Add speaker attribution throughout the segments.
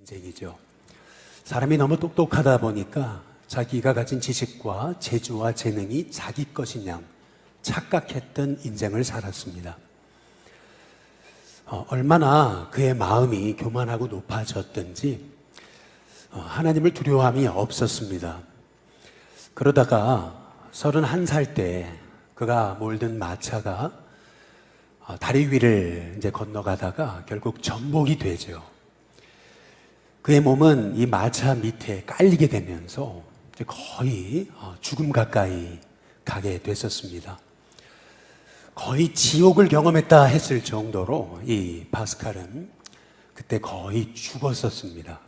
Speaker 1: 인생이죠. 사람이 너무 똑똑하다 보니까 자기가 가진 지식과 재주와 재능이 자기 것인 양 착각했던 인생을 살았습니다. 얼마나 그의 마음이 교만하고 높아졌든지 하나님을 두려워함이 없었습니다. 그러다가 31살 때 그가 몰던 마차가 다리 위를 이제 건너가다가 결국 전복이 되죠. 그의 몸은 이 마차 밑에 깔리게 되면서 이제 거의 죽음 가까이 가게 됐었습니다. 거의 지옥을 경험했다 했을 정도로 이 파스칼은 그때 거의 죽었었습니다.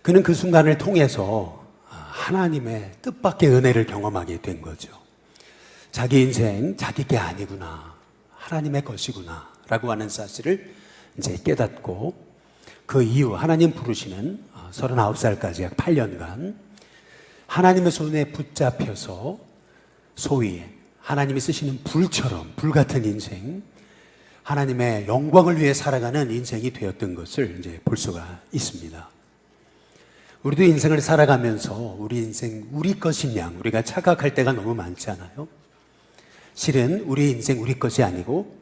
Speaker 1: 그는 그 순간을 통해서 하나님의 뜻밖의 은혜를 경험하게 된 거죠. 자기 인생 자기 게 아니구나, 하나님의 것이구나 라고 하는 사실을 이제 깨닫고 그 이후 하나님 부르시는 39살까지 약 8년간 하나님의 손에 붙잡혀서 소위 하나님이 쓰시는 불처럼 불같은 인생, 하나님의 영광을 위해 살아가는 인생이 되었던 것을 이제 볼 수가 있습니다. 우리도 인생을 살아가면서 우리 인생 우리 것인 양 우리가 착각할 때가 너무 많잖아요. 실은 우리 인생 우리 것이 아니고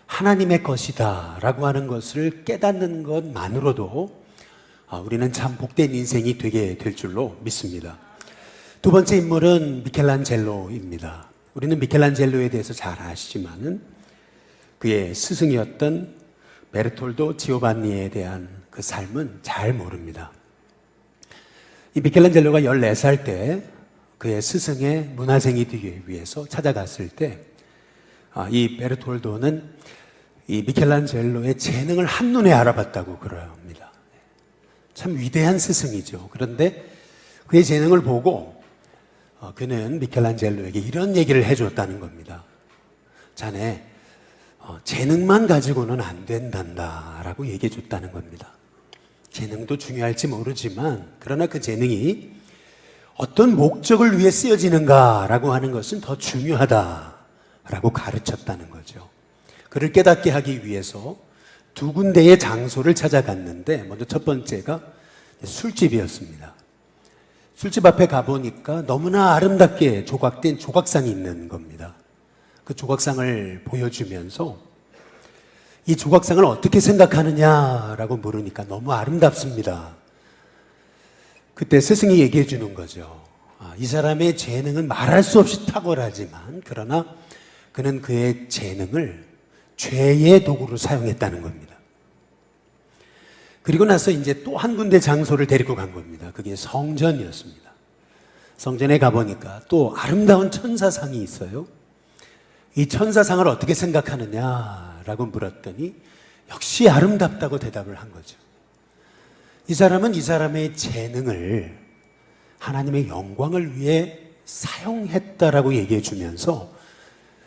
Speaker 1: 하나님의 것이다 라고 하는 것을 깨닫는 것만으로도 우리는 참 복된 인생이 되게 될 줄로 믿습니다. 두 번째 인물은 미켈란젤로입니다. 우리는 미켈란젤로에 대해서 잘 아시지만은 그의 스승이었던 베르톨도 지오반니에 대한 그 삶은 잘 모릅니다. 이 미켈란젤로가 14살 때 그의 스승의 문화생이 되기 위해서 찾아갔을 때 이 베르톨도는 이 미켈란젤로의 재능을 한눈에 알아봤다고 그럽니다. 참 위대한 스승이죠. 그런데 그의 재능을 보고 그는 미켈란젤로에게 이런 얘기를 해줬다는 겁니다. 자네 재능만 가지고는 안 된단다 라고 얘기해 줬다는 겁니다. 재능도 중요할지 모르지만 그러나 그 재능이 어떤 목적을 위해 쓰여지는가 라고 하는 것은 더 중요하다라고 가르쳤다는 거죠. 그를 깨닫게 하기 위해서 두 군데의 장소를 찾아갔는데 먼저 첫 번째가 술집이었습니다. 술집 앞에 가보니까 너무나 아름답게 조각된 조각상이 있는 겁니다. 그 조각상을 보여주면서 이 조각상을 어떻게 생각하느냐라고 물으니까 너무 아름답습니다. 그때 스승이 얘기해 주는 거죠. 이 사람의 재능은 말할 수 없이 탁월하지만 그러나 그는 그의 재능을 죄의 도구로 사용했다는 겁니다. 그리고 나서 이제 또 한 군데 장소를 데리고 간 겁니다. 그게 성전이었습니다. 성전에 가보니까 또 아름다운 천사상이 있어요. 이 천사상을 어떻게 생각하느냐라고 물었더니 역시 아름답다고 대답을 한 거죠. 이 사람은 이 사람의 재능을 하나님의 영광을 위해 사용했다라고 얘기해 주면서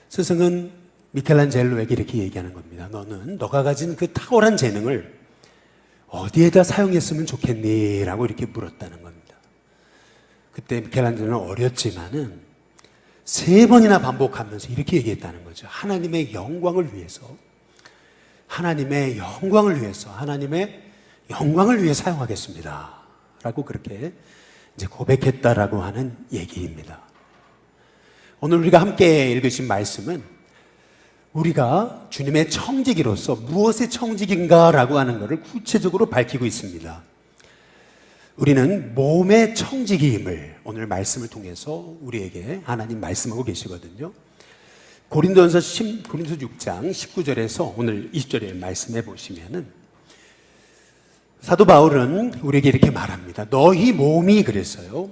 Speaker 1: 스승은 미켈란젤로에게 이렇게 얘기하는 겁니다. 너는 너가 가진 그 탁월한 재능을 어디에다 사용했으면 좋겠니? 라고 이렇게 물었다는 겁니다. 그때 미켈란젤로는 어렸지만은 3번이나 반복하면서 이렇게 얘기했다는 거죠. 하나님의 영광을 위해서, 하나님의 영광을 위해서, 하나님의 영광을 위해 사용하겠습니다. 라고 그렇게 이제 고백했다라고 하는 얘기입니다. 오늘 우리가 함께 읽으신 말씀은 우리가 주님의 청지기로서 무엇의 청지기인가라고 하는 것을 구체적으로 밝히고 있습니다. 우리는 몸의 청지기임을 오늘 말씀을 통해서 우리에게 하나님 말씀하고 계시거든요. 고린도전서 6장 19절에서 오늘 20절에 말씀해 보시면은 사도 바울은 우리에게 이렇게 말합니다. 너희 몸이 그랬어요.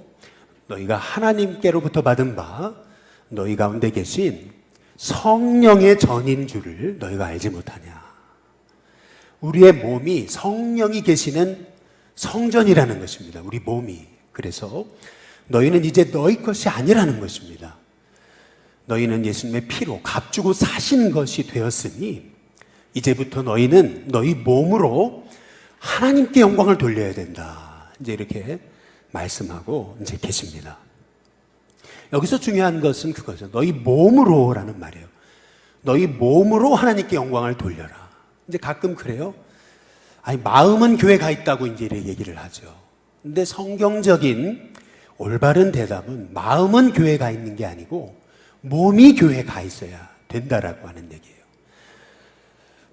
Speaker 1: 너희가 하나님께로부터 받은 바 너희 가운데 계신 성령의 전인 줄을 너희가 알지 못하냐. 우리의 몸이 성령이 계시는 성전이라는 것입니다. 우리 몸이. 그래서 너희는 이제 너희 것이 아니라는 것입니다. 너희는 예수님의 피로 값주고 사신 것이 되었으니 이제부터 너희는 너희 몸으로 하나님께 영광을 돌려야 된다. 이제 이렇게 말씀하고 이제 계십니다. 여기서 중요한 것은 그거죠. 너희 몸으로라는 말이에요. 너희 몸으로 하나님께 영광을 돌려라. 이제 가끔 그래요. 아니, 마음은 교회에 가 있다고 이제 이렇게 얘기를 하죠. 근데 성경적인 올바른 대답은 마음은 교회에 가 있는 게 아니고 몸이 교회에 가 있어야 된다라고 하는 얘기예요.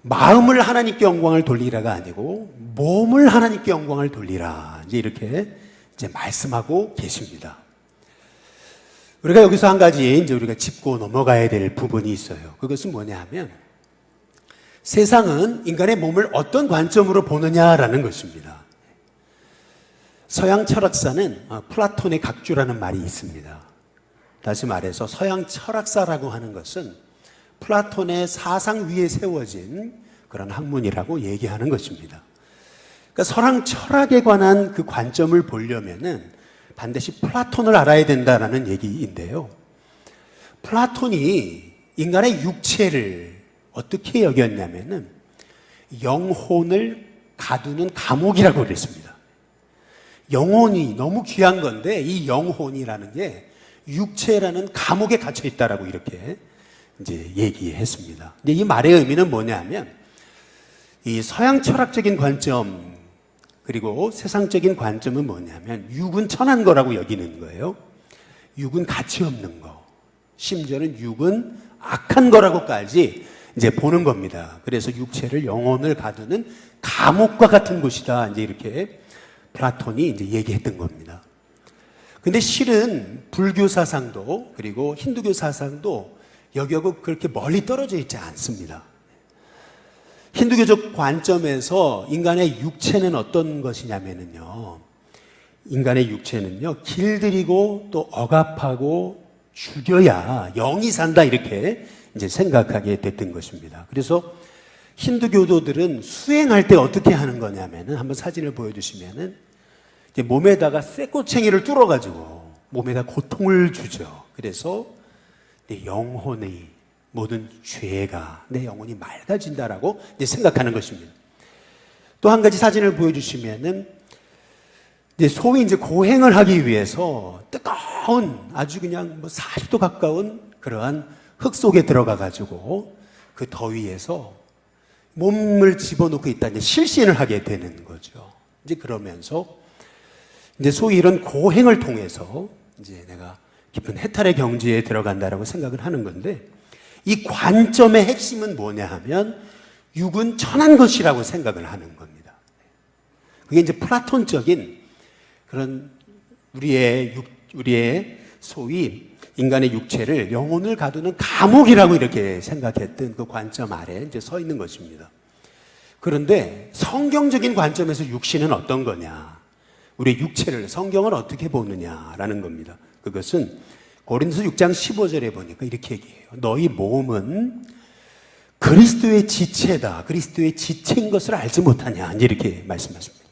Speaker 1: 마음을 하나님께 영광을 돌리라가 아니고 몸을 하나님께 영광을 돌리라. 이제 이렇게 이제 말씀하고 계십니다. 우리가 여기서 한 가지 이제 우리가 짚고 넘어가야 될 부분이 있어요. 그것은 뭐냐 하면 세상은 인간의 몸을 어떤 관점으로 보느냐라는 것입니다. 서양 철학사는 플라톤의 각주라는 말이 있습니다. 다시 말해서 서양 철학사라고 하는 것은 플라톤의 사상 위에 세워진 그런 학문이라고 얘기하는 것입니다. 그러니까 서양 철학에 관한 그 관점을 보려면은 반드시 플라톤을 알아야 된다는 얘기인데요. 플라톤이 인간의 육체를 어떻게 여겼냐면은 영혼을 가두는 감옥이라고 그랬습니다. 영혼이 너무 귀한 건데 이 영혼이라는 게 육체라는 감옥에 갇혀 있다라고 이렇게 이제 얘기했습니다. 근데 이 말의 의미는 뭐냐면 이 서양 철학적인 관점 그리고 세상적인 관점은 뭐냐면 육은 천한 거라고 여기는 거예요. 육은 가치 없는 거. 심지어는 육은 악한 거라고까지 이제 보는 겁니다. 그래서 육체를 영혼을 가두는 감옥과 같은 곳이다. 이제 이렇게 플라톤이 이제 얘기했던 겁니다. 근데 실은 불교 사상도 그리고 힌두교 사상도 여기하고 그렇게 멀리 떨어져 있지 않습니다. 힌두교적 관점에서 인간의 육체는 어떤 것이냐면요. 인간의 육체는요, 길들이고 또 억압하고 죽여야 영이 산다 이렇게 이제 생각하게 됐던 것입니다. 그래서 힌두교도들은 수행할 때 어떻게 하는 거냐면은 한번 사진을 보여주시면은 이제 몸에다가 쇠꼬챙이를 뚫어가지고 몸에다 고통을 주죠. 그래서 내 영혼의 모든 죄가 내 영혼이 맑아진다라고 이제 생각하는 것입니다. 또 한 가지 사진을 보여주시면은 이제 소위 이제 고행을 하기 위해서 뜨거운 아주 그냥 뭐 40도 가까운 그러한 흙 속에 들어가 가지고 그 더위에서 몸을 집어넣고 있다 이제 실신을 하게 되는 거죠. 이제 그러면서 이제 소위 이런 고행을 통해서 이제 내가 깊은 해탈의 경지에 들어간다라고 생각을 하는 건데 이 관점의 핵심은 뭐냐 하면 육은 천한 것이라고 생각을 하는 겁니다. 그게 이제 플라톤적인 그런 우리의 소위 인간의 육체를 영혼을 가두는 감옥이라고 이렇게 생각했던 그 관점 아래 이제 서 있는 것입니다. 그런데 성경적인 관점에서 육신은 어떤 거냐? 우리의 육체를 성경은 어떻게 보느냐라는 겁니다. 그것은 고린도서 6장 15절에 보니까 이렇게 얘기해요. 너희 몸은 그리스도의 지체다. 그리스도의 지체인 것을 알지 못하냐. 이렇게 말씀하십니다.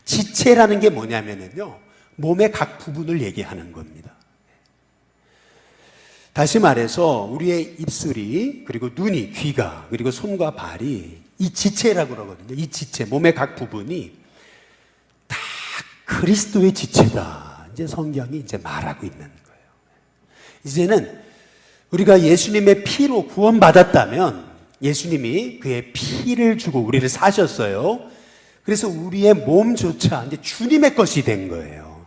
Speaker 1: 지체라는 게 뭐냐면요. 몸의 각 부분을 얘기하는 겁니다. 다시 말해서 우리의 입술이 그리고 눈이 귀가 그리고 손과 발이 이 지체라고 그러거든요. 이 지체 몸의 각 부분이 다 그리스도의 지체다. 이제 성경이 이제 말하고 있는 거예요. 이제는 우리가 예수님의 피로 구원받았다면 예수님이 그의 피를 주고 우리를 사셨어요. 그래서 우리의 몸조차 이제 주님의 것이 된 거예요.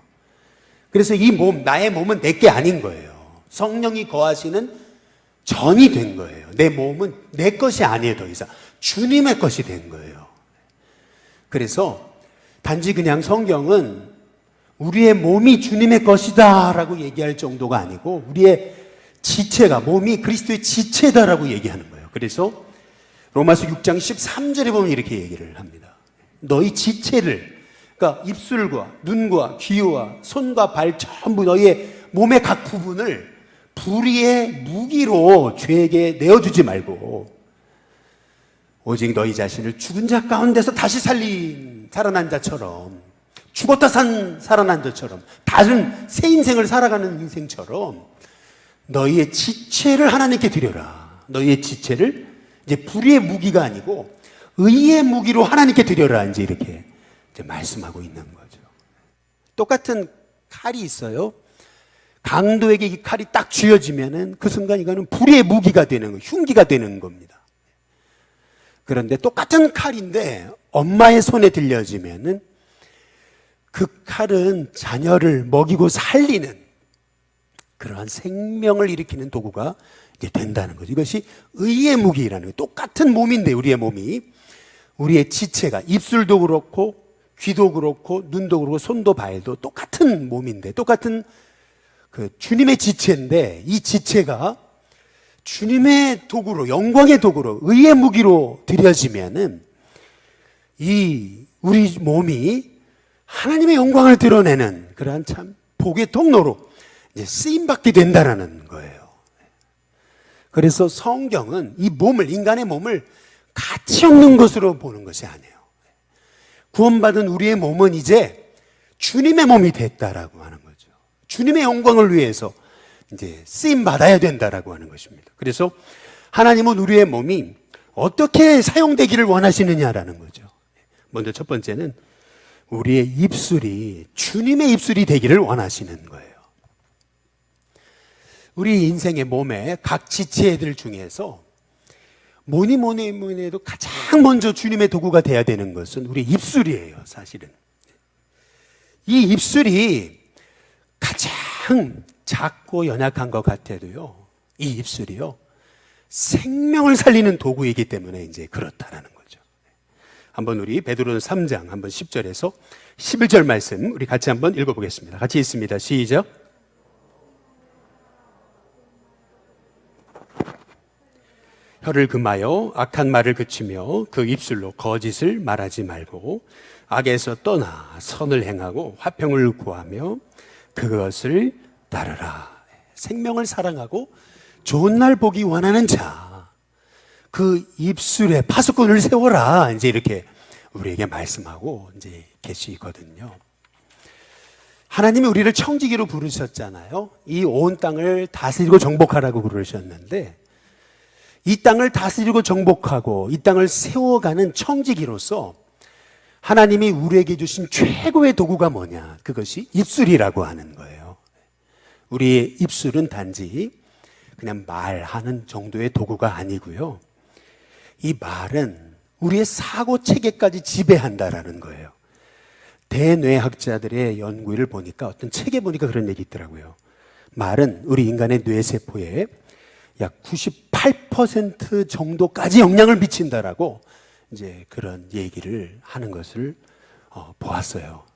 Speaker 1: 그래서 이 몸, 나의 몸은 내 게 아닌 거예요. 성령이 거하시는 전이 된 거예요. 내 몸은 내 것이 아니에요, 더 이상. 주님의 것이 된 거예요. 그래서 단지 그냥 성경은 우리의 몸이 주님의 것이다 라고 얘기할 정도가 아니고 우리의 지체가, 몸이 그리스도의 지체다라고 얘기하는 거예요. 그래서 로마서 6장 13절에 보면 이렇게 얘기를 합니다. 너희 지체를, 그러니까 입술과 눈과 귀와 손과 발 전부 너희의 몸의 각 부분을 불의의 무기로 죄에게 내어주지 말고 오직 너희 자신을 죽은 자 가운데서 다시 살아난 자처럼 죽었다 살아난 자처럼 다른 새 인생을 살아가는 인생처럼 너희의 지체를 하나님께 드려라. 너희의 지체를 이제 불의의 무기가 아니고 의의 무기로 하나님께 드려라. 이제 이렇게 이제 말씀하고 있는 거죠. 똑같은 칼이 있어요. 강도에게 이 칼이 딱 쥐어지면은 그 순간 이거는 불의의 무기가 되는 거예요. 흉기가 되는 겁니다. 그런데 똑같은 칼인데 엄마의 손에 들려지면은 그 칼은 자녀를 먹이고 살리는 그러한 생명을 일으키는 도구가 이제 된다는 거죠. 이것이 의의 무기라는 거예요. 똑같은 몸인데 우리의 몸이, 우리의 지체가 입술도 그렇고 귀도 그렇고 눈도 그렇고 손도 발도 똑같은 몸인데, 똑같은 그 주님의 지체인데, 이 지체가 주님의 도구로, 영광의 도구로, 의의 무기로 들여지면은 이 우리 몸이 하나님의 영광을 드러내는 그러한 참 복의 통로로 이제 쓰임받게 된다라는 거예요. 그래서 성경은 이 몸을, 인간의 몸을 가치 없는 것으로 보는 것이 아니에요. 구원받은 우리의 몸은 이제 주님의 몸이 됐다라고 하는 거죠. 주님의 영광을 위해서 이제 쓰임 받아야 된다라고 하는 것입니다. 그래서 하나님은 우리의 몸이 어떻게 사용되기를 원하시느냐라는 거죠. 먼저 첫 번째는 우리의 입술이 주님의 입술이 되기를 원하시는 거예요. 우리 인생의 몸의 각 지체들 중에서 뭐니 해도 가장 먼저 주님의 도구가 돼야 되는 것은 우리 입술이에요, 사실은. 이 입술이 가장 작고 연약한 것 같아도요, 이 입술이요, 생명을 살리는 도구이기 때문에 이제 그렇다라는 거죠. 한번 우리 베드로전서 3장 한번 10절에서 11절 말씀 우리 같이 한번 읽어보겠습니다. 같이 읽습니다. 시작. 혀를 금하여 악한 말을 그치며 그 입술로 거짓을 말하지 말고 악에서 떠나 선을 행하고 화평을 구하며 그것을 따르라. 생명을 사랑하고 좋은 날 보기 원하는 자, 그 입술에 파수꾼을 세워라. 이제 이렇게 우리에게 말씀하고 이제 계시거든요. 하나님이 우리를 청지기로 부르셨잖아요. 이 온 땅을 다스리고 정복하라고 부르셨는데, 이 땅을 다스리고 정복하고 이 땅을 세워가는 청지기로서 하나님이 우리에게 주신 최고의 도구가 뭐냐? 그것이 입술이라고 하는 거예요. 우리의 입술은 단지 그냥 말하는 정도의 도구가 아니고요. 이 말은 우리의 사고 체계까지 지배한다라는 거예요. 대뇌학자들의 연구를 보니까, 어떤 책에 보니까 그런 얘기 있더라고요. 말은 우리 인간의 뇌세포에 약 98% 정도까지 영향을 미친다라고 이제 그런 얘기를 하는 것을 보았어요.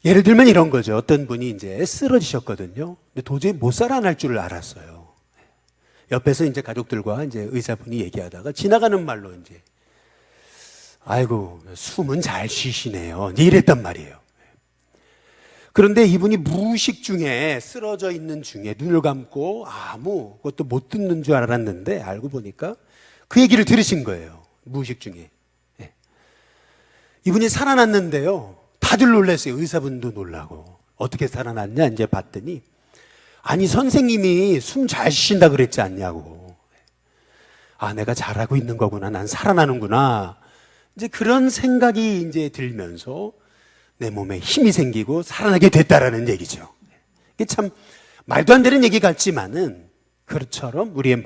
Speaker 1: 예를 들면 이런 거죠. 어떤 분이 이제 쓰러지셨거든요. 근데 도저히 못 살아날 줄을 알았어요. 옆에서 이제 가족들과 이제 의사분이 얘기하다가 지나가는 말로 이제, 아이고, 숨은 잘 쉬시네요. 이제 이랬단 말이에요. 그런데 이분이 무의식 중에, 쓰러져 있는 중에 눈을 감고 아무것도 못 듣는 줄 알았는데 알고 보니까 그 얘기를 들으신 거예요. 무의식 중에. 네. 이분이 살아났는데요, 다들 놀랐어요. 의사분도 놀라고. 어떻게 살아났냐 이제 봤더니, 아니 선생님이 숨 잘 쉬신다 그랬지 않냐고. 아, 내가 잘하고 있는 거구나. 난 살아나는구나. 이제 그런 생각이 이제 들면서 내 몸에 힘이 생기고 살아나게 됐다라는 얘기죠. 이게 참 말도 안 되는 얘기 같지만은, 그처럼 우리의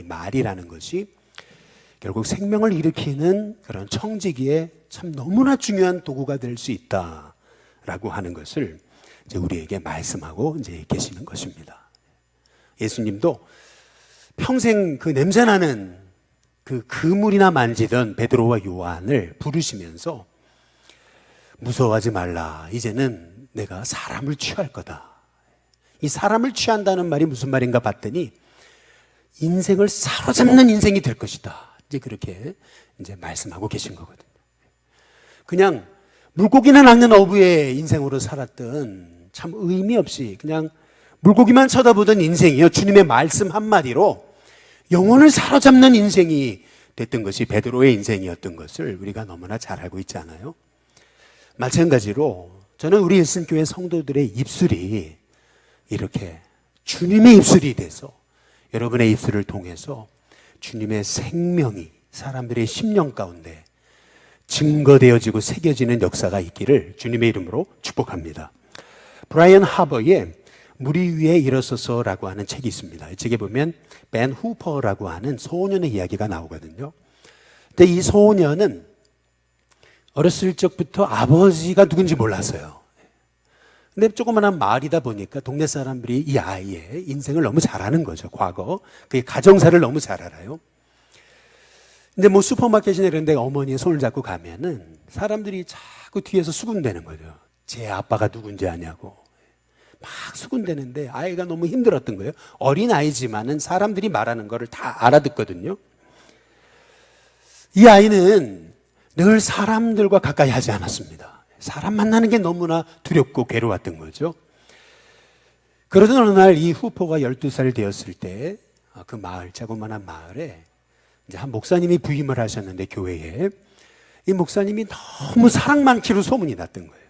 Speaker 1: 말이라는 것이 결국 생명을 일으키는 그런 청지기에 참 너무나 중요한 도구가 될 수 있다라고 하는 것을 이제 우리에게 말씀하고 이제 계시는 것입니다. 예수님도 평생 그 냄새나는 그 그물이나 만지던 베드로와 요한을 부르시면서 무서워하지 말라. 이제는 내가 사람을 취할 거다. 이 사람을 취한다는 말이 무슨 말인가 봤더니 인생을 사로잡는 인생이 될 것이다. 이제 그렇게 이제 말씀하고 계신 거거든요. 그냥 물고기나 낚는 어부의 인생으로 살았던, 참 의미 없이 그냥 물고기만 쳐다보던 인생이요, 주님의 말씀 한마디로 영혼을 사로잡는 인생이 됐던 것이 베드로의 인생이었던 것을 우리가 너무나 잘 알고 있지 않아요? 마찬가지로 저는 우리 일신교회 성도들의 입술이 이렇게 주님의 입술이 돼서, 여러분의 입술을 통해서 주님의 생명이 사람들의 심령 가운데 증거되어지고 새겨지는 역사가 있기를 주님의 이름으로 축복합니다. 브라이언 하버의 무리 위에 일어서서라고 하는 책이 있습니다. 이 책에 보면 벤 후퍼라고 하는 소년의 이야기가 나오거든요. 근데 이 소년은 어렸을 적부터 아버지가 누군지 몰랐어요. 근데 조그만한 마을이다 보니까 동네 사람들이 이 아이의 인생을 너무 잘 아는 거죠. 과거. 그 가정사를 너무 잘 알아요. 근데 뭐 슈퍼마켓이나 이런 데 어머니의 손을 잡고 가면은 사람들이 자꾸 뒤에서 수군대는 거죠. 제 아빠가 누군지 아냐고. 막 수군대는데 아이가 너무 힘들었던 거예요. 어린 아이지만은 사람들이 말하는 거를 다 알아듣거든요. 이 아이는 늘 사람들과 가까이 하지 않았습니다. 사람 만나는 게 너무나 두렵고 괴로웠던 거죠. 그러던 어느 날 이 후퍼가 12살 되었을 때 그 마을, 자그마한 마을에 이제 한 목사님이 부임을 하셨는데 교회에 이 목사님이 너무 사랑 많기로 소문이 났던 거예요.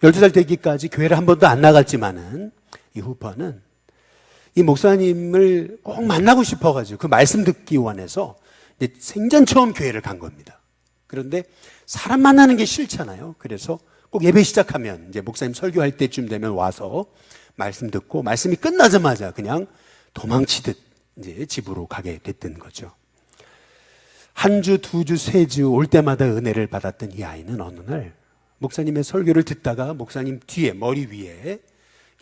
Speaker 1: 12살 되기까지 교회를 한 번도 안 나갔지만은 이 후퍼는 이 목사님을 꼭 만나고 싶어가지고 그 말씀 듣기 원해서 이제 생전 처음 교회를 간 겁니다. 그런데 사람 만나는 게 싫잖아요. 그래서 꼭 예배 시작하면 이제 목사님 설교할 때쯤 되면 와서 말씀 듣고 말씀이 끝나자마자 그냥 도망치듯 이제 집으로 가게 됐던 거죠. 한 주, 두 주, 세 주 올 때마다 은혜를 받았던 이 아이는 어느 날 목사님의 설교를 듣다가 목사님 뒤에 머리 위에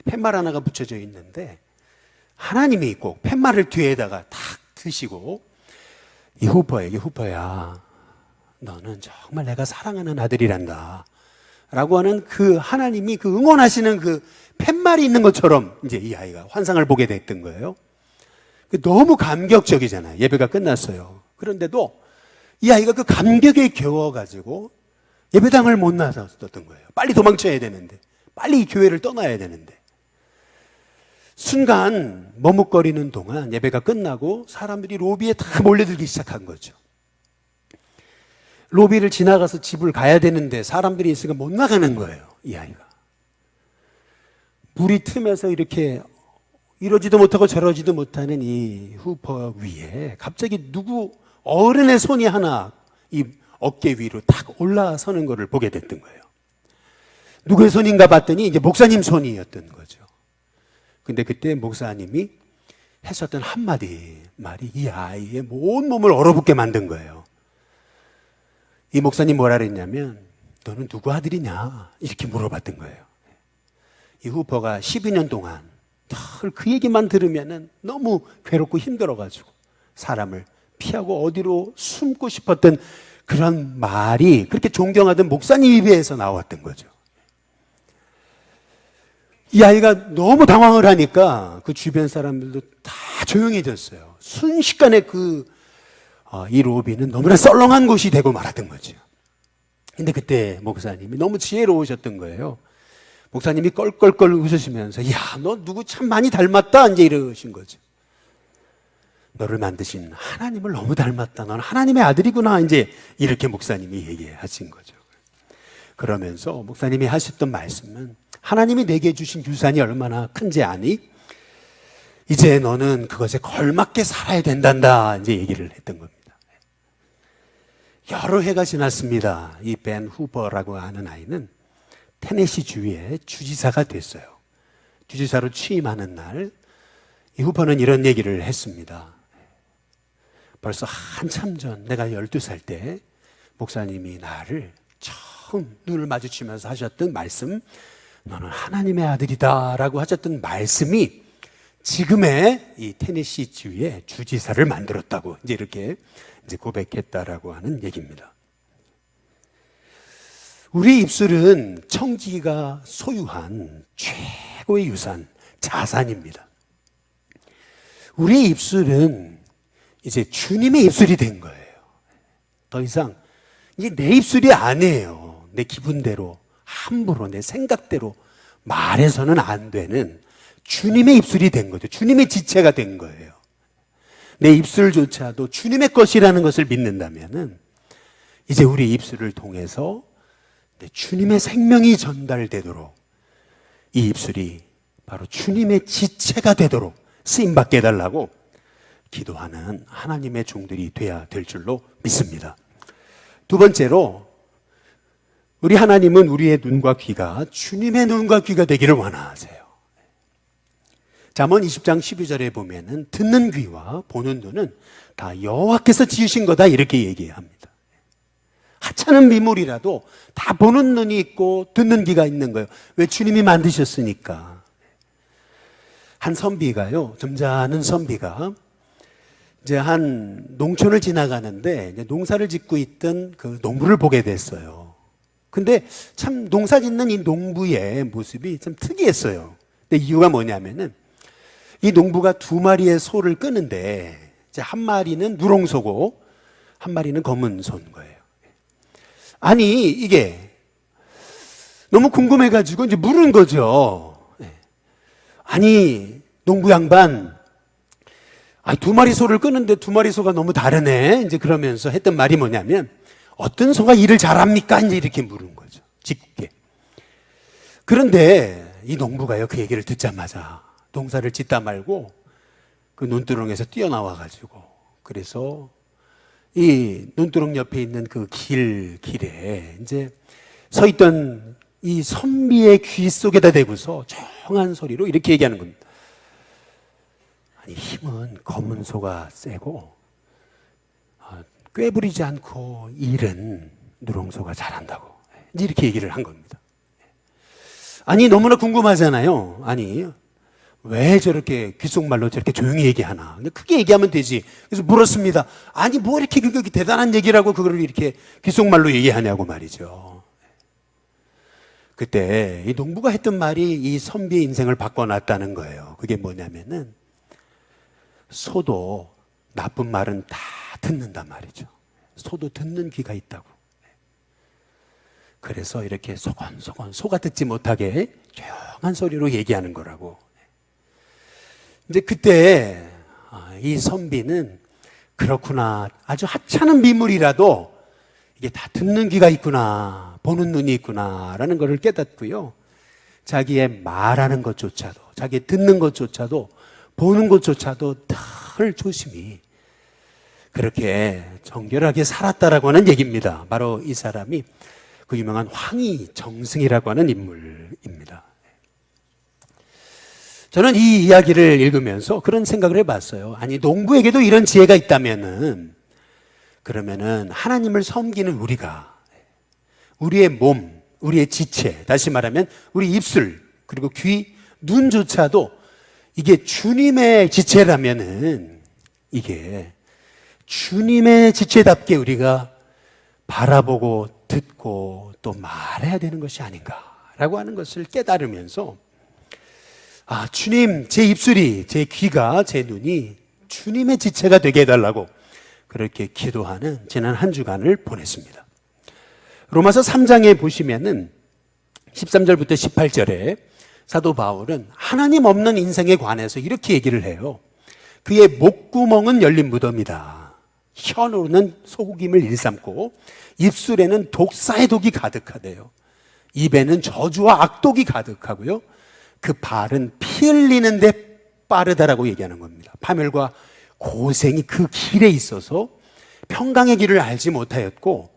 Speaker 1: 팻말 하나가 붙여져 있는데 하나님이 꼭 팻말을 뒤에다가 탁 드시고 이 후퍼에게 후퍼야 너는 정말 내가 사랑하는 아들이란다 라고 하는 그 하나님이 그 응원하시는 그 팻말이 있는 것처럼 이제 이 아이가 환상을 보게 됐던 거예요. 너무 감격적이잖아요. 예배가 끝났어요. 그런데도 이 아이가 그 감격에 겨워가지고 예배당을 못 나섰던 거예요. 빨리 도망쳐야 되는데, 빨리 이 교회를 떠나야 되는데. 순간 머뭇거리는 동안 예배가 끝나고 사람들이 로비에 다 몰려들기 시작한 거죠. 로비를 지나가서 집을 가야 되는데 사람들이 있으니까 못 나가는 거예요, 이 아이가. 무리 틈에서 이렇게 이러지도 못하고 저러지도 못하는 이 후퍼 위에 갑자기 누구 어른의 손이 하나 이 어깨 위로 탁 올라서는 것을 보게 됐던 거예요. 누구의 손인가 봤더니 이제 목사님 손이었던 거죠. 근데 그때 목사님이 하셨던 한마디 말이 이 아이의 온 몸을 얼어붙게 만든 거예요. 이 목사님 뭐라 그랬냐면 너는 누구 아들이냐 이렇게 물어봤던 거예요. 이 후퍼가 12년 동안 늘 그 얘기만 들으면 너무 괴롭고 힘들어가지고 사람을 피하고 어디로 숨고 싶었던 그런 말이 그렇게 존경하던 목사님 입에서 나왔던 거죠. 이 아이가 너무 당황을 하니까 그 주변 사람들도 다 조용해졌어요. 순식간에 이 로비는 너무나 썰렁한 곳이 되고 말았던 거죠. 근데 그때 목사님이 너무 지혜로우셨던 거예요. 목사님이 껄껄껄 웃으시면서 야, 너 누구 참 많이 닮았다 이제 이러신 거죠. 너를 만드신 하나님을 너무 닮았다. 너는 하나님의 아들이구나. 이제 이렇게 목사님이 얘기하신 거죠. 그러면서 목사님이 하셨던 말씀은 하나님이 내게 주신 유산이 얼마나 큰지 아니? 이제 너는 그것에 걸맞게 살아야 된단다. 이제 얘기를 했던 겁니다. 여러 해가 지났습니다. 이 벤 후버라고 하는 아이는 테네시 주의 주지사가 됐어요. 주지사로 취임하는 날, 이 후버는 이런 얘기를 했습니다. 벌써 한참 전 내가 12살 때 목사님이 나를 처음 눈을 마주치면서 하셨던 말씀, 너는 하나님의 아들이다 라고 하셨던 말씀이 지금의 이 테네시 주의 주지사를 만들었다고 이제 이렇게 이제 고백했다라고 하는 얘기입니다. 우리 입술은 청지기가 소유한 최고의 유산, 자산입니다. 우리의 입술은 이제 주님의 입술이 된 거예요. 더 이상 이게 내 입술이 아니에요. 내 기분대로, 함부로, 내 생각대로 말해서는 안 되는 주님의 입술이 된 거죠. 주님의 지체가 된 거예요. 내 입술조차도 주님의 것이라는 것을 믿는다면은 이제 우리 입술을 통해서 주님의 생명이 전달되도록 이 입술이 바로 주님의 지체가 되도록 쓰임받게 해달라고 기도하는 하나님의 종들이 돼야 될 줄로 믿습니다. 두 번째로 우리 하나님은 우리의 눈과 귀가 주님의 눈과 귀가 되기를 원하세요. 잠언 20장 12절에 보면은 듣는 귀와 보는 눈은 다 여호와께서 지으신 거다 이렇게 얘기합니다. 하찮은 미물이라도 다 보는 눈이 있고 듣는 귀가 있는 거예요. 왜? 주님이 만드셨으니까. 한 선비가요, 점잖은 선비가 이제 한 농촌을 지나가는데 이제 농사를 짓고 있던 그 농부를 보게 됐어요. 근데 참 농사 짓는 이 농부의 모습이 좀 특이했어요. 근데 이유가 뭐냐면은 이 농부가 두 마리의 소를 끄는데 이제 한 마리는 누렁소고 한 마리는 검은 소인 거예요. 아니 이게 너무 궁금해가지고 이제 물은 거죠. 아니 농부 양반, 두 마리 소를 끄는데 두 마리 소가 너무 다르네. 이제 그러면서 했던 말이 뭐냐면 어떤 소가 일을 잘합니까? 이제 이렇게 물은 거죠. 짓게. 그런데 이 농부가요, 그 얘기를 듣자마자 농사를 짓다 말고 그 논두렁에서 뛰어나와가지고 그래서 이 논두렁 옆에 있는 그 길에 이제 서 있던 이 선비의 귀 속에다 대고서 조용한 소리로 이렇게 얘기하는 겁니다. 아니, 힘은 검은 소가 세고 꾀부리지 않고 일은 누렁소가 잘한다고. 이제 이렇게 얘기를 한 겁니다. 아니, 너무나 궁금하잖아요. 아니, 왜 저렇게 귓속말로 저렇게 조용히 얘기하나? 근데 크게 얘기하면 되지. 그래서 물었습니다. 아니, 뭐 이렇게 대단한 얘기라고 그걸 이렇게 귓속말로 얘기하냐고 말이죠. 그때 이 농부가 했던 말이 이 선비의 인생을 바꿔놨다는 거예요. 그게 뭐냐면은 소도 나쁜 말은 다 듣는단 말이죠. 소도 듣는 귀가 있다고. 그래서 이렇게 소곤소곤 소가 듣지 못하게 조용한 소리로 얘기하는 거라고. 이제 그때 이 선비는 그렇구나, 아주 하찮은 미물이라도 이게 다 듣는 귀가 있구나, 보는 눈이 있구나 라는 것을 깨닫고요, 자기의 말하는 것조차도, 자기 듣는 것조차도, 보는 것조차도 늘 조심히 그렇게 정결하게 살았다라고 하는 얘기입니다. 바로 이 사람이 그 유명한 황희정승이라고 하는 인물입니다. 저는 이 이야기를 읽으면서 그런 생각을 해봤어요. 아니, 농부에게도 이런 지혜가 그러면은 하나님을 섬기는 우리가 우리의 몸, 우리의 지체, 다시 말하면 우리 입술, 그리고 귀, 눈조차도 이게 주님의 지체라면은 이게 주님의 지체답게 우리가 바라보고 듣고 또 말해야 되는 것이 아닌가라고 하는 것을 깨달으면서, 주님, 제 입술이, 제 귀가, 제 눈이 주님의 지체가 되게 해달라고 그렇게 기도하는 지난 한 주간을 보냈습니다. 로마서 3장에 보시면은 13절부터 18절에 사도 바울은 하나님 없는 인생에 관해서 이렇게 얘기를 해요. 그의 목구멍은 열린 무덤이다. 혀로는 소국임을 일삼고 입술에는 독사의 독이 가득하대요. 입에는 저주와 악독이 가득하고요, 그 발은 피 흘리는데 빠르다라고 얘기하는 겁니다. 파멸과 고생이 그 길에 있어서 평강의 길을 알지 못하였고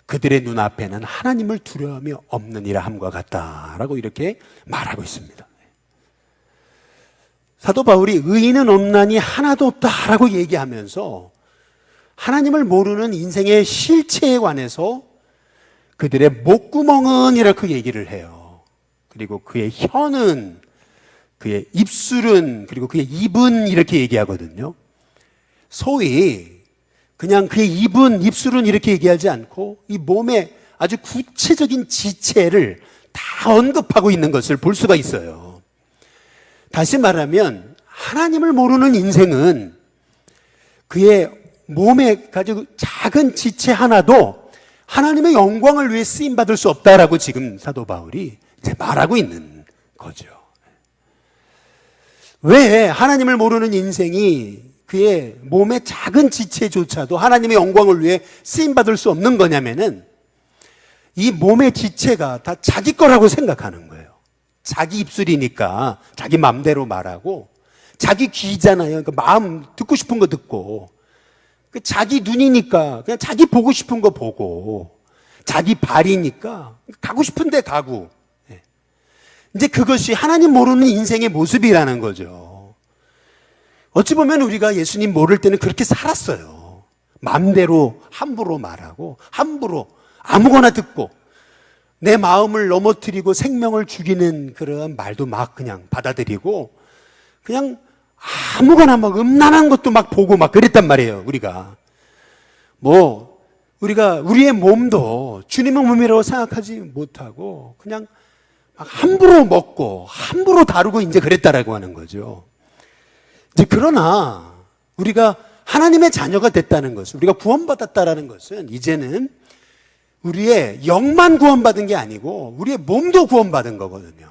Speaker 1: 그들의 눈앞에는 하나님을 두려움이 없느니라 함과 같다라고 이렇게 말하고 있습니다. 사도 바울이 의인은 없나니 하나도 없다라고 얘기하면서 하나님을 모르는 인생의 실체에 관해서 그들의 목구멍은 이렇게 얘기를 해요. 그리고 그의 혀는, 그의 입술은, 그리고 그의 입은 이렇게 얘기하거든요. 소위 그냥 그의 입은, 입술은 이렇게 얘기하지 않고 이 몸의 아주 구체적인 지체를 다 언급하고 있는 것을 볼 수가 있어요. 다시 말하면 하나님을 모르는 인생은 그의 몸에 가지고 작은 지체 하나도 하나님의 영광을 위해 쓰임받을 수 없다라고 지금 사도 바울이 이제 말하고 있는 거죠. 왜 하나님을 모르는 인생이 그의 몸의 작은 지체조차도 하나님의 영광을 위해 쓰임받을 수 없는 거냐면은 이 몸의 지체가 다 자기 거라고 생각하는 거예요. 자기 입술이니까 자기 마음대로 말하고, 자기 귀잖아요. 그러니까 마음 듣고 싶은 거 듣고, 자기 눈이니까 그냥 자기 보고 싶은 거 보고, 자기 발이니까 가고 싶은 데 가고. 이제 그것이 하나님 모르는 인생의 모습이라는 거죠. 어찌 보면 우리가 예수님 모를 때는 그렇게 살았어요. 마음대로 함부로 말하고 함부로 아무거나 듣고 내 마음을 넘어뜨리고 생명을 죽이는 그런 말도 막 그냥 받아들이고 그냥 아무거나 막 음란한 것도 막 보고 막 그랬단 말이에요. 우리가 우리의 몸도 주님의 몸이라고 생각하지 못하고 그냥 막 함부로 먹고 함부로 다루고 이제 그랬다라고 하는 거죠. 이제 그러나 우리가 하나님의 자녀가 됐다는 것은, 우리가 구원받았다라는 것은 이제는 우리의 영만 구원받은 게 아니고 우리의 몸도 구원받은 거거든요.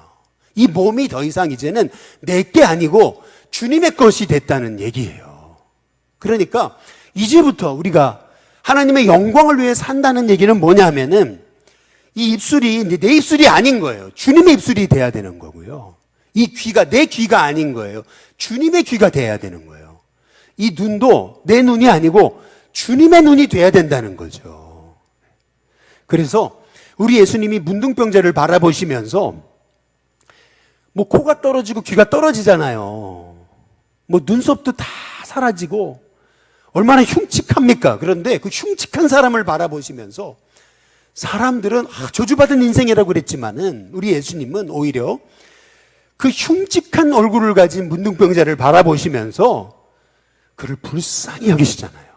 Speaker 1: 이 몸이 더 이상 이제는 내 게 아니고 주님의 것이 됐다는 얘기예요. 그러니까 이제부터 우리가 하나님의 영광을 위해 산다는 얘기는 뭐냐면은 이 입술이 내 입술이 아닌 거예요. 주님의 입술이 돼야 되는 거고요. 이 귀가 내 귀가 아닌 거예요. 주님의 귀가 돼야 되는 거예요. 이 눈도 내 눈이 아니고 주님의 눈이 돼야 된다는 거죠. 그래서 우리 예수님이 문둥병자를 바라보시면서 코가 떨어지고 귀가 떨어지잖아요. 눈썹도 다 사라지고 얼마나 흉측합니까? 그런데 그 흉측한 사람을 바라보시면서 사람들은 저주받은 인생이라고 그랬지만은 우리 예수님은 오히려 그 흉측한 얼굴을 가진 문둥병자를 바라보시면서 그를 불쌍히 여기시잖아요.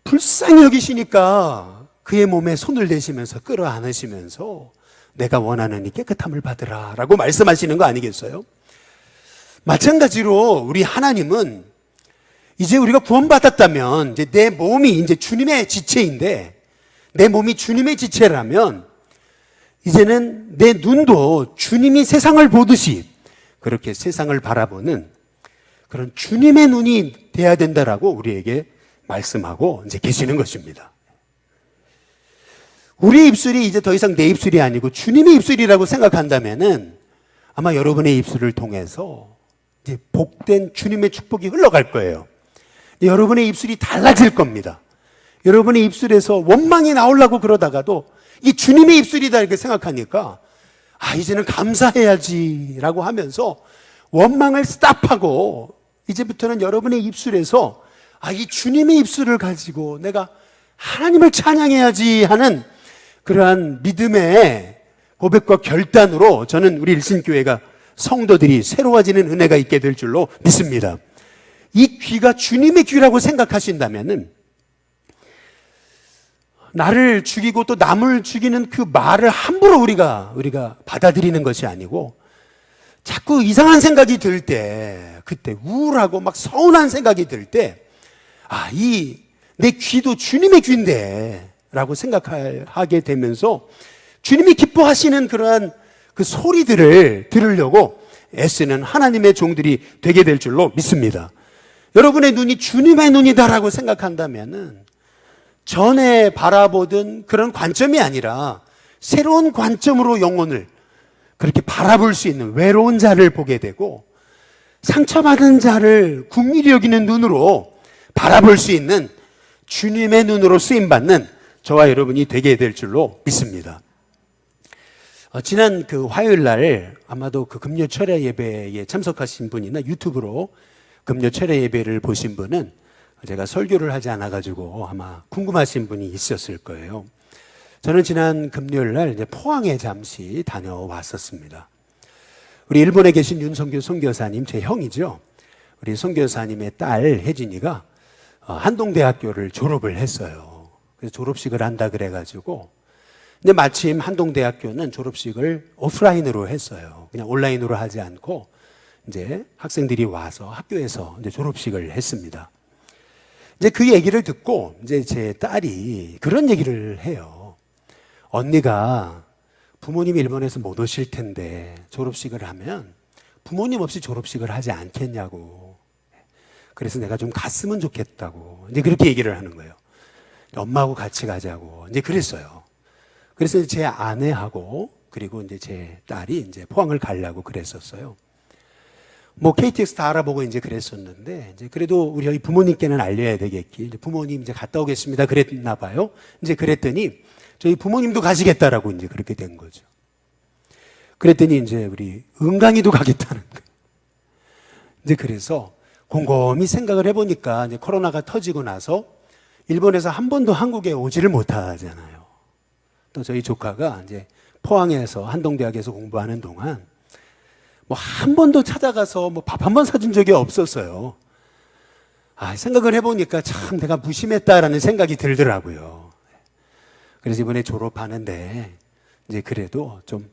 Speaker 1: 불쌍히 여기시니까 그의 몸에 손을 대시면서 끌어안으시면서 내가 원하는 이 깨끗함을 받으라 라고 말씀하시는 거 아니겠어요? 마찬가지로 우리 하나님은 이제 우리가 구원받았다면 이제 내 몸이 이제 주님의 지체인데, 내 몸이 주님의 지체라면 이제는 내 눈도 주님이 세상을 보듯이 그렇게 세상을 바라보는 그런 주님의 눈이 돼야 된다라고 우리에게 말씀하고 이제 계시는 것입니다. 우리의 입술이 이제 더 이상 내 입술이 아니고 주님의 입술이라고 생각한다면은 아마 여러분의 입술을 통해서 이제 복된 주님의 축복이 흘러갈 거예요. 여러분의 입술이 달라질 겁니다. 여러분의 입술에서 원망이 나오려고 그러다가도 이 주님의 입술이다 이렇게 생각하니까 이제는 감사해야지라고 하면서 원망을 스탑하고 이제부터는 여러분의 입술에서 이 주님의 입술을 가지고 내가 하나님을 찬양해야지 하는 그러한 믿음의 고백과 결단으로 저는 우리 일신교회가 성도들이 새로워지는 은혜가 있게 될 줄로 믿습니다. 이 귀가 주님의 귀라고 생각하신다면은 나를 죽이고 또 남을 죽이는 그 말을 함부로 우리가 받아들이는 것이 아니고 자꾸 이상한 생각이 들 때, 그때 우울하고 막 서운한 생각이 들 때, 내 귀도 주님의 귀인데 라고 생각하게 되면서 주님이 기뻐하시는 그러한 그 소리들을 들으려고 애쓰는 하나님의 종들이 되게 될 줄로 믿습니다. 여러분의 눈이 주님의 눈이다라고 생각한다면은 전에 바라보던 그런 관점이 아니라 새로운 관점으로 영혼을 그렇게 바라볼 수 있는 외로운 자를 보게 되고 상처받은 자를 긍휼히 여기는 눈으로 바라볼 수 있는 주님의 눈으로 쓰임받는 저와 여러분이 되게 될 줄로 믿습니다. 지난 그 화요일 날 아마도 그 금요 철야 예배에 참석하신 분이나 유튜브로 금요 철야 예배를 보신 분은 제가 설교를 하지 않아가지고 아마 궁금하신 분이 있었을 거예요. 저는 지난 금요일 날 이제 포항에 잠시 다녀왔었습니다. 우리 일본에 계신 윤성규 선교사님, 제 형이죠. 우리 선교사님의 딸 혜진이가 한동대학교를 졸업을 했어요. 그래서 졸업식을 한다 그래가지고 근데 마침 한동대학교는 졸업식을 오프라인으로 했어요. 그냥 온라인으로 하지 않고 이제 학생들이 와서 학교에서 이제 졸업식을 했습니다. 이제 그 얘기를 듣고 이제 제 딸이 그런 얘기를 해요. 언니가 부모님이 일본에서 못 오실 텐데 졸업식을 하면 부모님 없이 졸업식을 하지 않겠냐고. 그래서 내가 좀 갔으면 좋겠다고. 이제 그렇게 얘기를 하는 거예요. 엄마하고 같이 가자고. 이제 그랬어요. 그래서 제 아내하고 그리고 이제 제 딸이 이제 포항을 가려고 그랬었어요. KTX 다 알아보고 이제 그랬었는데, 이제 그래도 우리 저희 부모님께는 알려야 되겠기. 이제 부모님 이제 갔다 오겠습니다. 그랬나 봐요. 이제 그랬더니 저희 부모님도 가시겠다라고 이제 그렇게 된 거죠. 그랬더니 이제 우리 은강이도 가겠다는 거예요. 이제 그래서 곰곰이 생각을 해보니까 이제 코로나가 터지고 나서 일본에서 한 번도 한국에 오지를 못하잖아요. 또 저희 조카가 이제 포항에서 한동대학에서 공부하는 동안 뭐 한 번도 찾아가서 뭐 밥 한 번 사준 적이 없었어요. 생각을 해보니까 참 내가 무심했다라는 생각이 들더라고요. 그래서 이번에 졸업하는데 이제 그래도 좀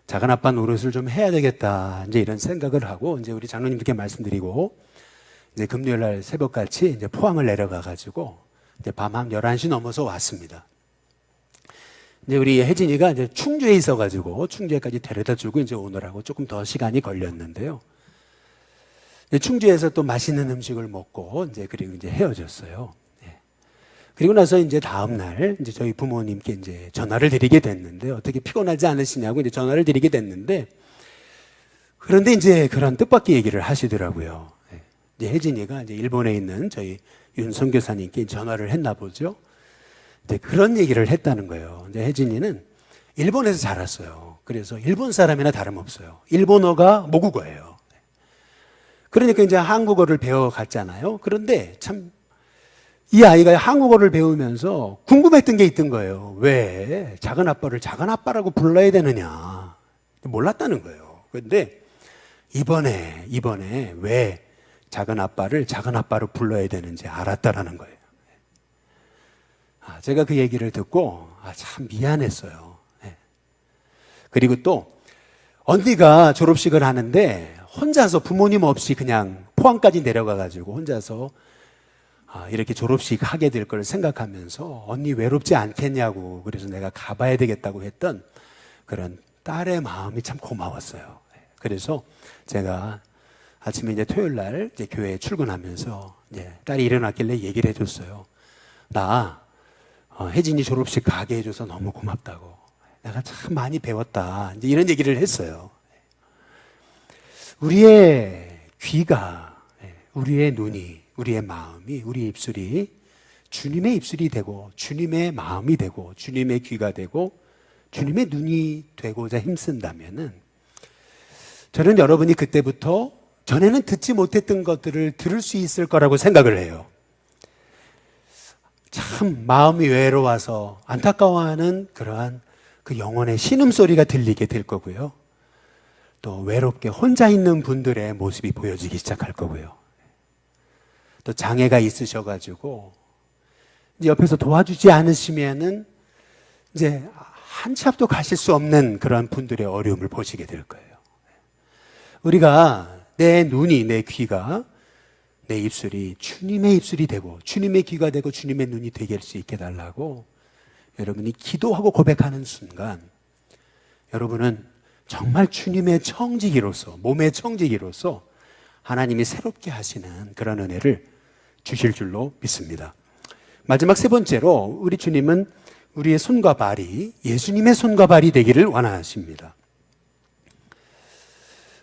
Speaker 1: 작은 아빠 노릇을 좀 해야 되겠다, 이제 이런 생각을 하고, 이제 우리 장로님께 말씀드리고, 이제 금요일 날 새벽같이 이제 포항을 내려가가지고, 이제 밤 한 11시 넘어서 왔습니다. 이제 우리 혜진이가 이제 충주에 있어가지고, 충주에까지 데려다 주고 이제 오느라고 조금 더 시간이 걸렸는데요. 이제 충주에서 또 맛있는 음식을 먹고, 이제 그리고 이제 헤어졌어요. 그리고 나서 이제 다음날 이제 저희 부모님께 이제 전화를 드리게 됐는데, 어떻게 피곤하지 않으시냐고 이제 전화를 드리게 됐는데, 그런데 이제 그런 뜻밖의 얘기를 하시더라고요. 이제 혜진이가 이제 일본에 있는 저희 윤 선교사님께 전화를 했나 보죠. 이제 그런 얘기를 했다는 거예요. 이제 혜진이는 일본에서 자랐어요. 그래서 일본 사람이나 다름없어요. 일본어가 모국어예요. 그러니까 이제 한국어를 배워갔잖아요. 그런데 참 이 아이가 한국어를 배우면서 궁금했던 게 있던 거예요. 왜 작은 아빠를 작은 아빠라고 불러야 되느냐. 몰랐다는 거예요. 그런데 이번에 왜 작은 아빠를 작은 아빠로 불러야 되는지 알았다라는 거예요. 제가 그 얘기를 듣고 참 미안했어요. 그리고 또 언니가 졸업식을 하는데 혼자서 부모님 없이 그냥 포항까지 내려가가지고 혼자서 이렇게 졸업식 하게 될 걸 생각하면서 언니 외롭지 않겠냐고, 그래서 내가 가봐야 되겠다고 했던 그런 딸의 마음이 참 고마웠어요. 그래서 제가 아침에 이제 토요일 날 이제 교회에 출근하면서 이제 딸이 일어났길래 얘기를 해줬어요. 나 혜진이 졸업식 가게 해줘서 너무 고맙다고. 내가 참 많이 배웠다. 이제 이런 얘기를 했어요. 우리의 귀가, 우리의 눈이, 우리의 마음이, 우리 입술이 주님의 입술이 되고 주님의 마음이 되고 주님의 귀가 되고 주님의 눈이 되고자 힘쓴다면은, 저는 여러분이 그때부터 전에는 듣지 못했던 것들을 들을 수 있을 거라고 생각을 해요. 참 마음이 외로워서 안타까워하는 그러한 그 영혼의 신음소리가 들리게 될 거고요. 또 외롭게 혼자 있는 분들의 모습이 보여지기 시작할 거고요. 또 장애가 있으셔가지고 이제 옆에서 도와주지 않으시면은 이제 한 치 앞도 가실 수 없는 그런 분들의 어려움을 보시게 될 거예요. 우리가 내 눈이, 내 귀가, 내 입술이 주님의 입술이 되고 주님의 귀가 되고 주님의 눈이 되게 할 수 있게 달라고 여러분이 기도하고 고백하는 순간, 여러분은 정말 주님의 청지기로서, 몸의 청지기로서 하나님이 새롭게 하시는 그런 은혜를 주실 줄로 믿습니다. 마지막 세 번째로, 우리 주님은 우리의 손과 발이 예수님의 손과 발이 되기를 원하십니다.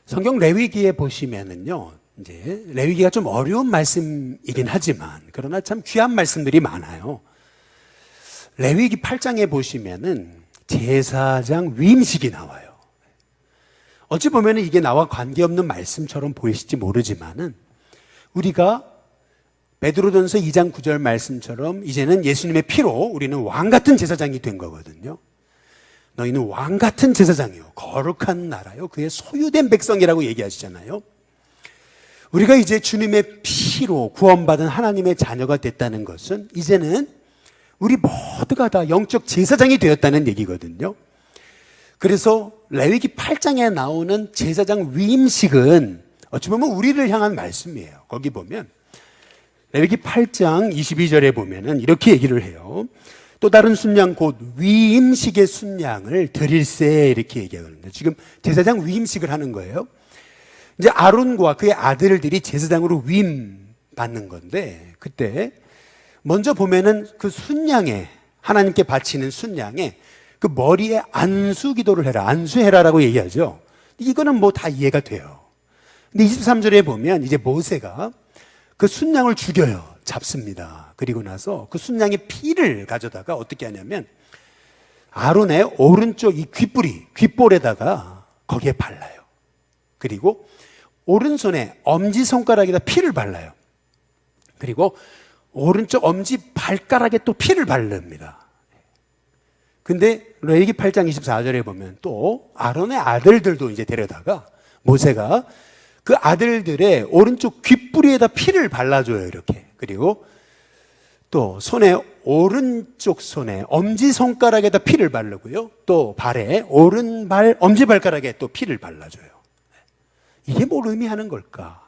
Speaker 1: 성경 레위기에 보시면은요, 이제 레위기가 좀 어려운 말씀이긴 하지만 그러나 참 귀한 말씀들이 많아요. 레위기 8장에 보시면은 제사장 위임식이 나와요. 어찌 보면 이게 나와 관계없는 말씀처럼 보이실지 모르지만은, 우리가 베드로전서 2장 9절 말씀처럼 이제는 예수님의 피로 우리는 왕같은 제사장이 된 거거든요. 너희는 왕같은 제사장이요, 거룩한 나라요, 그의 소유된 백성이라고 얘기하시잖아요. 우리가 이제 주님의 피로 구원받은 하나님의 자녀가 됐다는 것은 이제는 우리 모두가 다 영적 제사장이 되었다는 얘기거든요. 그래서 레위기 8장에 나오는 제사장 위임식은 어찌 보면 우리를 향한 말씀이에요. 거기 보면 레위기 8장 22절에 보면은 이렇게 얘기를 해요. 또 다른 순양 곧 위임식의 순양을 드릴세, 이렇게 얘기하거든요. 지금 제사장 위임식을 하는 거예요. 이제 아론과 그의 아들들이 제사장으로 위임 받는 건데, 그때 먼저 보면은 그 순양에, 하나님께 바치는 순양에 그 머리에 안수 기도를 해라, 안수해라라고 얘기하죠. 이거는 뭐 다 이해가 돼요. 근데 23절에 보면 이제 모세가 그 순양을 죽여요. 잡습니다. 그리고 나서 그 순양의 피를 가져다가 어떻게 하냐면 아론의 오른쪽 이 귓불이, 귓볼에다가 거기에 발라요. 그리고 오른손에 엄지손가락에다 피를 발라요. 그리고 오른쪽 엄지 발가락에 또 피를 바릅니다. 근데 레위기 8장 24절에 보면 또 아론의 아들들도 이제 데려다가 모세가 그 아들들의 오른쪽 귓부리에다 피를 발라줘요, 이렇게. 그리고 또 오른쪽 손에 엄지손가락에다 피를 바르고요. 또 발에 오른발 엄지발가락에 또 피를 발라줘요. 이게 뭘 의미하는 걸까?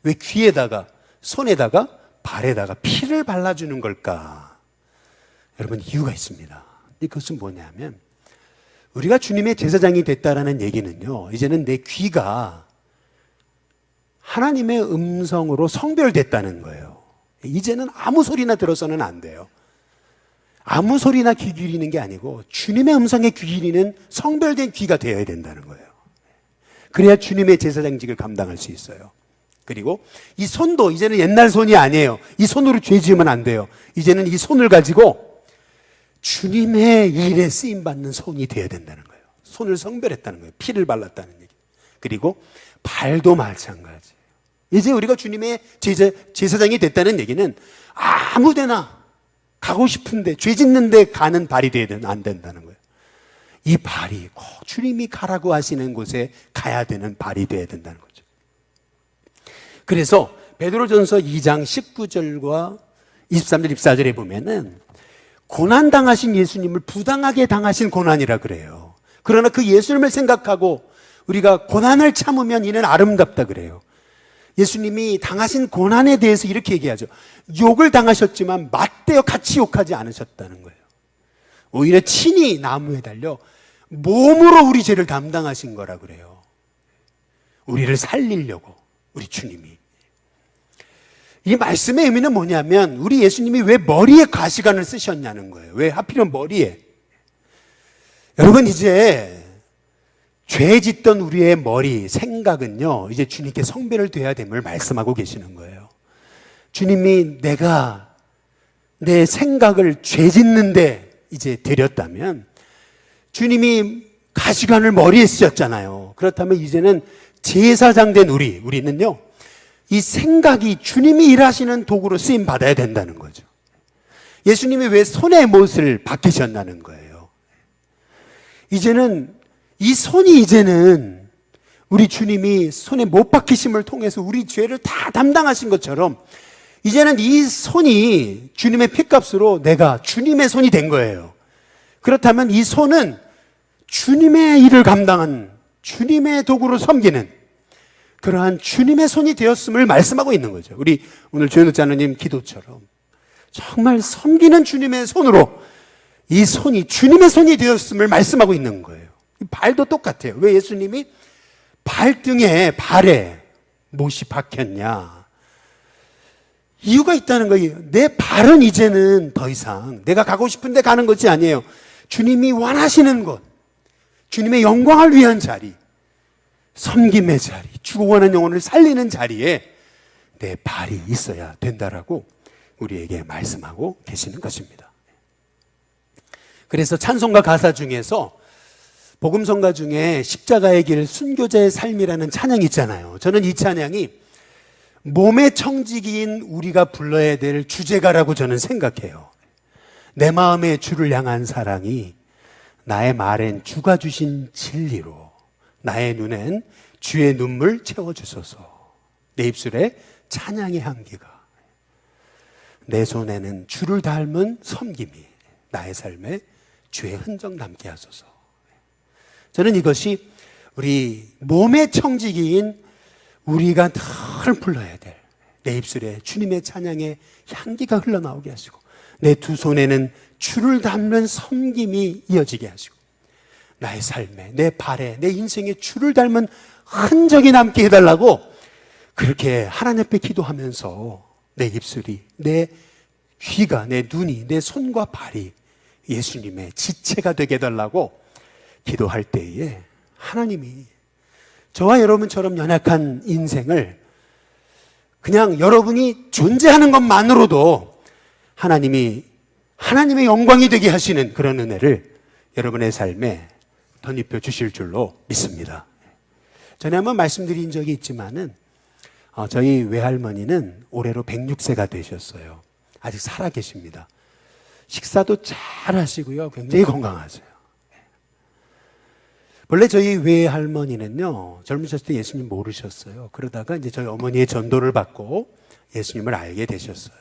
Speaker 1: 왜 귀에다가 손에다가 발에다가 피를 발라주는 걸까? 여러분, 이유가 있습니다. 그것은 뭐냐면 우리가 주님의 제사장이 됐다라는 얘기는요, 이제는 내 귀가 하나님의 음성으로 성별됐다는 거예요. 이제는 아무 소리나 들어서는 안 돼요. 아무 소리나 귀 기울이는 게 아니고 주님의 음성에 귀 기울이는 성별된 귀가 되어야 된다는 거예요. 그래야 주님의 제사장직을 감당할 수 있어요. 그리고 이 손도 이제는 옛날 손이 아니에요. 이 손으로 죄 지으면 안 돼요. 이제는 이 손을 가지고 주님의 일에 쓰임받는 손이 되어야 된다는 거예요. 손을 성별했다는 거예요. 피를 발랐다는 얘기. 그리고 발도 마찬가지예요. 이제 우리가 주님의 제사장이 됐다는 얘기는 아무데나 가고 싶은데 죄 짓는데 가는 발이 되어야 안 된다는 거예요. 이 발이 꼭 주님이 가라고 하시는 곳에 가야 되는 발이 되어야 된다는 거죠. 그래서 베드로전서 2장 19절과 23절 24절에 보면은 고난당하신 예수님을 부당하게 당하신 고난이라 그래요. 그러나 그 예수님을 생각하고 우리가 고난을 참으면 이는 아름답다 그래요. 예수님이 당하신 고난에 대해서 이렇게 얘기하죠. 욕을 당하셨지만 맞대어 같이 욕하지 않으셨다는 거예요. 오히려 친히 나무에 달려 몸으로 우리 죄를 담당하신 거라 그래요. 우리를 살리려고, 우리 주님이. 이 말씀의 의미는 뭐냐면 우리 예수님이 왜 머리에 가시관을 쓰셨냐는 거예요. 왜 하필이면 머리에? 여러분, 이제 죄 짓던 우리의 머리, 생각은요, 이제 주님께 성별을 돼야 됨을 말씀하고 계시는 거예요. 주님이 내가 내 생각을 죄 짓는데 이제 드렸다면 주님이 가시관을 머리에 쓰셨잖아요. 그렇다면 이제는 제사장 된 우리는요, 이 생각이 주님이 일하시는 도구로 쓰임 받아야 된다는 거죠. 예수님이 왜 손의 못을 박히셨다는 거예요. 이제는 이 손이 이제는 우리 주님이 손에 못 박히심을 통해서 우리 죄를 다 담당하신 것처럼 이제는 이 손이 주님의 피값으로 내가 주님의 손이 된 거예요. 그렇다면 이 손은 주님의 일을 감당한 주님의 도구로 섬기는 그러한 주님의 손이 되었음을 말씀하고 있는 거죠. 우리 오늘 조현우 자녀님 기도처럼 정말 섬기는 주님의 손으로 이 손이 주님의 손이 되었음을 말씀하고 있는 거예요. 발도 똑같아요. 왜 예수님이 발에 못이 박혔냐? 이유가 있다는 거예요. 내 발은 이제는 더 이상 내가 가고 싶은데 가는 것이 아니에요. 주님이 원하시는 곳, 주님의 영광을 위한 자리, 섬김의 자리, 죽어가는 영혼을 살리는 자리에 내 발이 있어야 된다라고 우리에게 말씀하고 계시는 것입니다. 그래서 찬송가 가사 중에서 복음성가 중에 십자가의 길 순교자의 삶이라는 찬양이 있잖아요. 저는 이 찬양이 몸의 청지기인 우리가 불러야 될 주제가라고 저는 생각해요. 내 마음에 주를 향한 사랑이 나의 말엔 주가 주신 진리로 나의 눈엔 주의 눈물 채워주소서. 내 입술에 찬양의 향기가, 내 손에는 주를 닮은 섬김이 나의 삶에 주의 흔적 남게 하소서. 저는 이것이 우리 몸의 청지기인 우리가 늘 불러야 될 내 입술에 주님의 찬양의 향기가 흘러나오게 하시고 내 두 손에는 주를 닮는 섬김이 이어지게 하시고 나의 삶에, 내 발에, 내 인생에 주를 닮은 흔적이 남게 해달라고 그렇게 하나님 앞에 기도하면서 내 입술이, 내 귀가, 내 눈이, 내 손과 발이 예수님의 지체가 되게 해달라고 기도할 때에 하나님이 저와 여러분처럼 연약한 인생을 그냥 여러분이 존재하는 것만으로도 하나님이 하나님의 영광이 되게 하시는 그런 은혜를 여러분의 삶에 덧입혀 주실 줄로 믿습니다. 전에 한번 말씀드린 적이 있지만은 저희 외할머니는 올해로 106세가 되셨어요. 아직 살아 계십니다. 식사도 잘 하시고요. 굉장히 건강하세요. 원래 저희 외할머니는요, 젊으셨을 때 예수님 모르셨어요. 그러다가 이제 저희 어머니의 전도를 받고 예수님을 알게 되셨어요.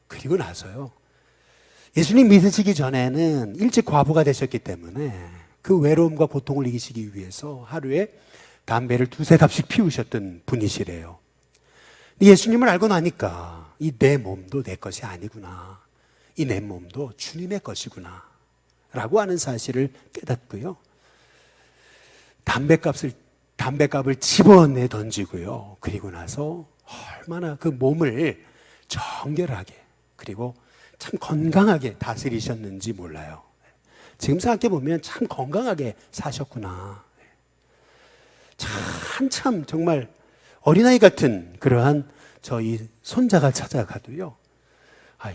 Speaker 1: 그리고 나서요, 예수님 믿으시기 전에는 일찍 과부가 되셨기 때문에 그 외로움과 고통을 이기시기 위해서 하루에 담배를 2-3갑씩 피우셨던 분이시래요. 예수님을 알고 나니까 이 내 몸도 내 것이 아니구나. 이 내 몸도 주님의 것이구나. 라고 하는 사실을 깨닫고요. 담배값을 집어내 던지고요. 그리고 나서 얼마나 그 몸을 정결하게 그리고 참 건강하게 다스리셨는지 몰라요. 지금 생각해 보면 참 건강하게 사셨구나. 한참 정말 어린아이 같은 그러한 저희 손자가 찾아가도요.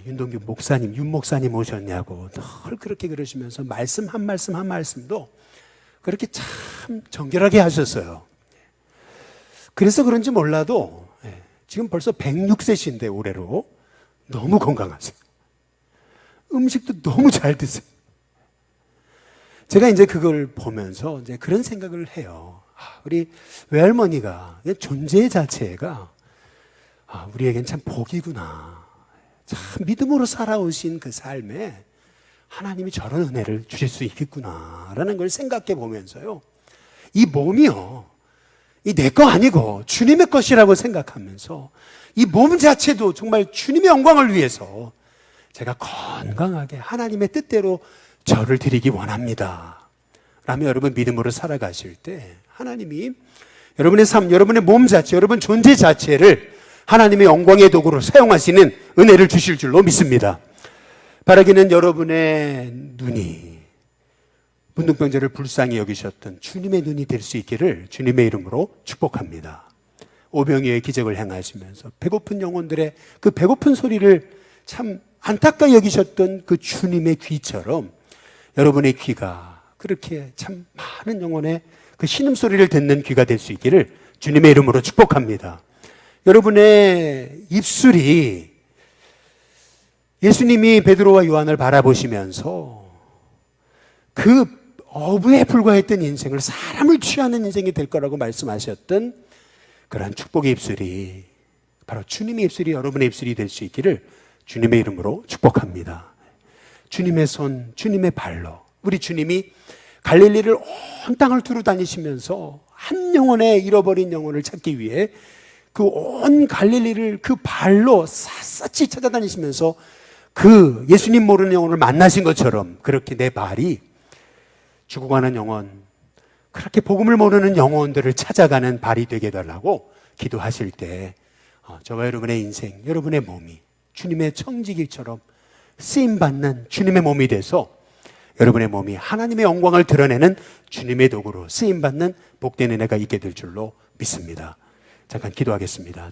Speaker 1: 윤동규 목사님, 윤 목사님 오셨냐고 늘 그렇게 그러시면서 말씀 한 말씀도 그렇게 참 정결하게 하셨어요. 그래서 그런지 몰라도 지금 벌써 106세신데 올해로 너무 건강하세요. 음식도 너무 잘 드세요. 제가 이제 그걸 보면서 이제 그런 생각을 해요. 우리 외할머니가 존재 자체가 우리에겐 참 복이구나. 참 믿음으로 살아오신 그 삶에 하나님이 저런 은혜를 주실 수 있겠구나라는 걸 생각해 보면서요. 이 몸이요. 이 내 거 아니고 주님의 것이라고 생각하면서 이 몸 자체도 정말 주님의 영광을 위해서 제가 건강하게 하나님의 뜻대로 저를 드리기 원합니다. 라며 여러분 믿음으로 살아가실 때 하나님이 여러분의 삶, 여러분의 몸 자체, 여러분 존재 자체를 하나님의 영광의 도구로 사용하시는 은혜를 주실 줄로 믿습니다. 바라기는 여러분의 눈이 문둥병자를 불쌍히 여기셨던 주님의 눈이 될 수 있기를 주님의 이름으로 축복합니다. 오병이어의 기적을 행하시면서 배고픈 영혼들의 그 배고픈 소리를 참 안타까이 여기셨던 그 주님의 귀처럼 여러분의 귀가 그렇게 참 많은 영혼의 그 신음소리를 듣는 귀가 될 수 있기를 주님의 이름으로 축복합니다. 여러분의 입술이 예수님이 베드로와 요한을 바라보시면서 그 어부에 불과했던 인생을 사람을 취하는 인생이 될 거라고 말씀하셨던 그러한 축복의 입술이 바로 주님의 입술이 여러분의 입술이 될 수 있기를 주님의 이름으로 축복합니다. 주님의 손, 주님의 발로 우리 주님이 갈릴리를 온 땅을 두루 다니시면서 한 영혼의 잃어버린 영혼을 찾기 위해 그 온 갈릴리를 그 발로 샅샅이 찾아다니시면서 그 예수님 모르는 영혼을 만나신 것처럼 그렇게 내 발이 죽어가는 영혼, 그렇게 복음을 모르는 영혼들을 찾아가는 발이 되게 해달라고 기도하실 때 저와 여러분의 인생, 여러분의 몸이 주님의 청지기처럼 쓰임받는 주님의 몸이 돼서 여러분의 몸이 하나님의 영광을 드러내는 주님의 도구로 쓰임받는 복된 은혜가 있게 될 줄로 믿습니다. 잠깐 기도하겠습니다.